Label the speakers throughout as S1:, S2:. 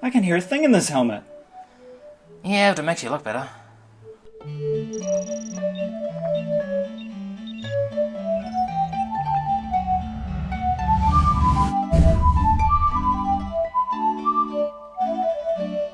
S1: I can hear a thing in this helmet.
S2: Yeah, but it makes you look better.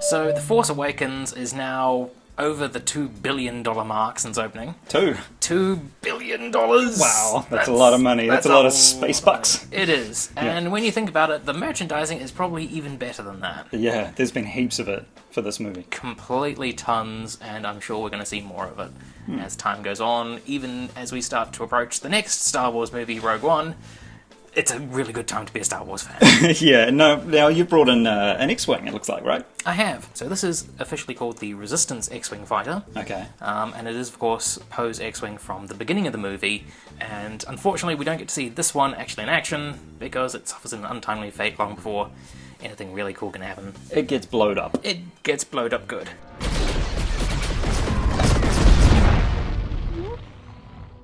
S2: So, The Force Awakens is now over the $2 billion mark since opening. $2 billion!
S1: Wow, that's a lot of money. That's a lot of space bucks.
S2: It is. And when you think about it, the merchandising is probably even better than that.
S1: Yeah, there's been heaps of it for this movie.
S2: Completely tons, and I'm sure we're going to see more of it as time goes on. Even as we start to approach the next Star Wars movie, Rogue One, it's a really good time to be a Star Wars fan.
S1: Yeah, now you brought in an X-Wing, it looks like, right?
S2: I have. So this is officially called the Resistance X-Wing fighter.
S1: Okay.
S2: And it is, of course, Poe's X-Wing from the beginning of the movie. And unfortunately, we don't get to see this one actually in action because it suffers an untimely fate long before anything really cool can happen.
S1: It gets blowed up.
S2: It gets blowed up good.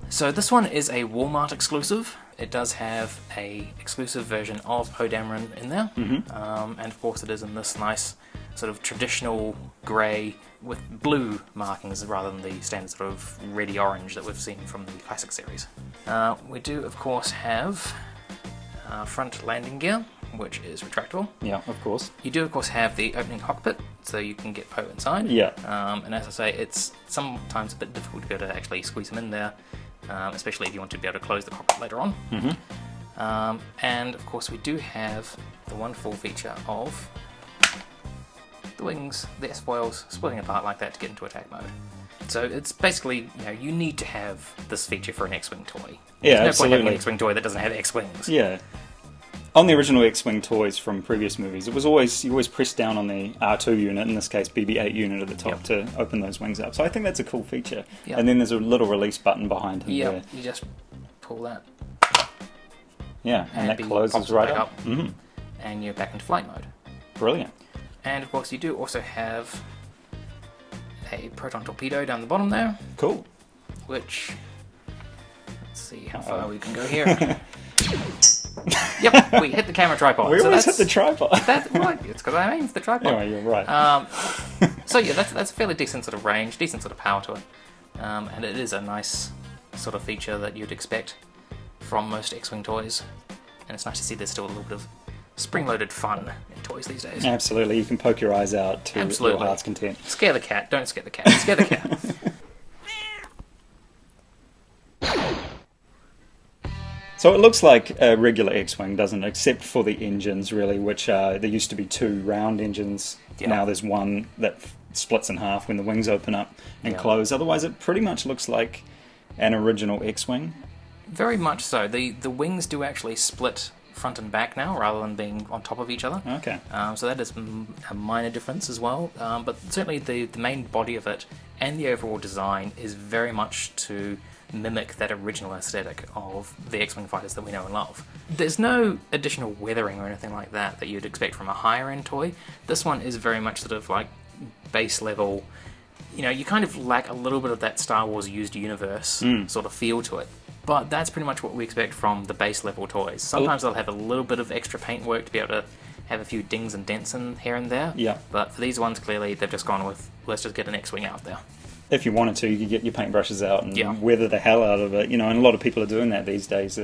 S2: So this one is a Walmart exclusive. It does have a exclusive version of Poe Dameron in there, and of course it is in this nice sort of traditional grey with blue markings rather than the standard sort of reddy orange that we've seen from the classic series. We do of course have front landing gear, which is retractable.
S1: Yeah, of course.
S2: You do of course have the opening cockpit, so you can get Poe inside.
S1: Yeah.
S2: And as I say, it's sometimes a bit difficult to be able to actually squeeze him in there. Especially if you want to be able to close the cockpit later on. And of course we do have the wonderful feature of the wings, the S-foils, splitting apart like that to get into attack mode. So it's basically, you need to have this feature for an X-Wing toy.
S1: Yeah,
S2: There's no
S1: absolutely.
S2: point having an X-Wing toy that doesn't have X-Wings.
S1: Yeah. On the original X-Wing toys from previous movies, you always press down on the R2 unit, in this case BB-8 unit at the top, to open those wings up. So I think that's a cool feature.
S2: Yep.
S1: And then there's a little release button behind him there.
S2: You just pull that.
S1: Yeah, and that closes right up.
S2: And you're back into flight mode.
S1: Brilliant.
S2: And of course you do also have a proton torpedo down the bottom there.
S1: Cool.
S2: Which, let's see how far we can go here. Yep, we hit the camera tripod.
S1: We always hit the tripod.
S2: That's right. It's because I aimed the tripod.
S1: Anyway, you're right.
S2: So yeah, that's a fairly decent sort of range, decent sort of power to it, and it is a nice sort of feature that you'd expect from most X-Wing toys. And it's nice to see there's still a little bit of spring-loaded fun in toys these days.
S1: Absolutely, you can poke your eyes out to your heart's content.
S2: Scare the cat. Don't scare the cat. Scare the cat.
S1: So it looks like a regular X-Wing, doesn't it? Except for the engines, really, which there used to be two round engines. Yeah. Now there's one that splits in half when the wings open up and close. Otherwise, it pretty much looks like an original X-Wing.
S2: Very much so. The wings do actually split front and back now, rather than being on top of each other.
S1: Okay.
S2: So that is a minor difference as well. But certainly the main body of it and the overall design is very much to mimic that original aesthetic of the X-Wing fighters that we know and love. There's no additional weathering or anything like that you'd expect from a higher end toy. This one is very much sort of like base level. You kind of lack a little bit of that Star Wars used universe sort of feel to it. But that's pretty much what we expect from the base level toys. Sometimes they'll have a little bit of extra paint work to be able to have a few dings and dents in here and there.
S1: Yeah.
S2: But for these ones, clearly, they've just gone with, let's just get an X-Wing out there.
S1: If you wanted to, you could get your paintbrushes out and weather the hell out of it. And a lot of people are doing that these days.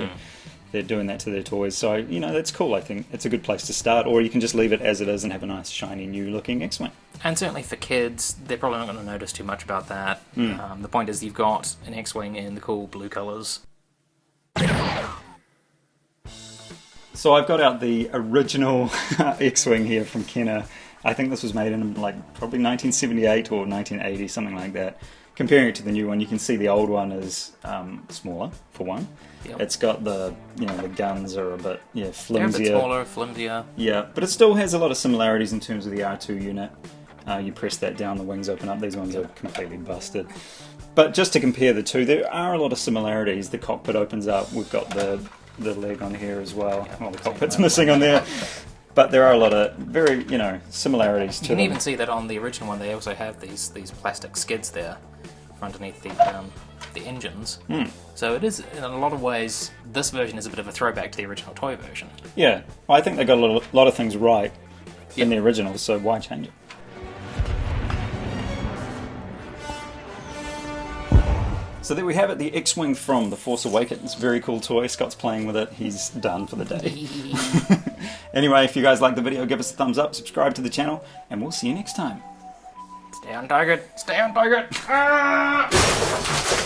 S1: They're doing that to their toys. So, that's cool, I think. It's a good place to start. Or you can just leave it as it is and have a nice, shiny, new-looking X-Wing.
S2: And certainly for kids, they're probably not going to notice too much about that. The point is you've got an X-Wing in the cool blue colours.
S1: So I've got out the original X-Wing here from Kenner. I think this was made in probably 1978 or 1980, something like that. Comparing it to the new one, you can see the old one is smaller, for one. Yep. It's got the guns are a bit flimsier.
S2: They're a bit smaller, flimsier.
S1: Yeah, but it still has a lot of similarities in terms of the R2 unit. You press that down, the wings open up. These ones are completely busted. But just to compare the two, there are a lot of similarities. The cockpit opens up. We've got the leg on here as well. Well, the cockpit's missing on there. But there are a lot of very, similarities to them.
S2: You can even see that on the original one, they also have these plastic skids there underneath the engines. So it is, in a lot of ways, this version is a bit of a throwback to the original toy version.
S1: Yeah, well, I think they got a lot of things right in the original, so why change it? So there we have it, the X-Wing from The Force Awakens. Very cool toy. Scott's playing with it. He's done for the day. Anyway, if you guys like the video, give us a thumbs up, subscribe to the channel, and we'll see you next time.
S2: Stay on target. Stay on target. Ah!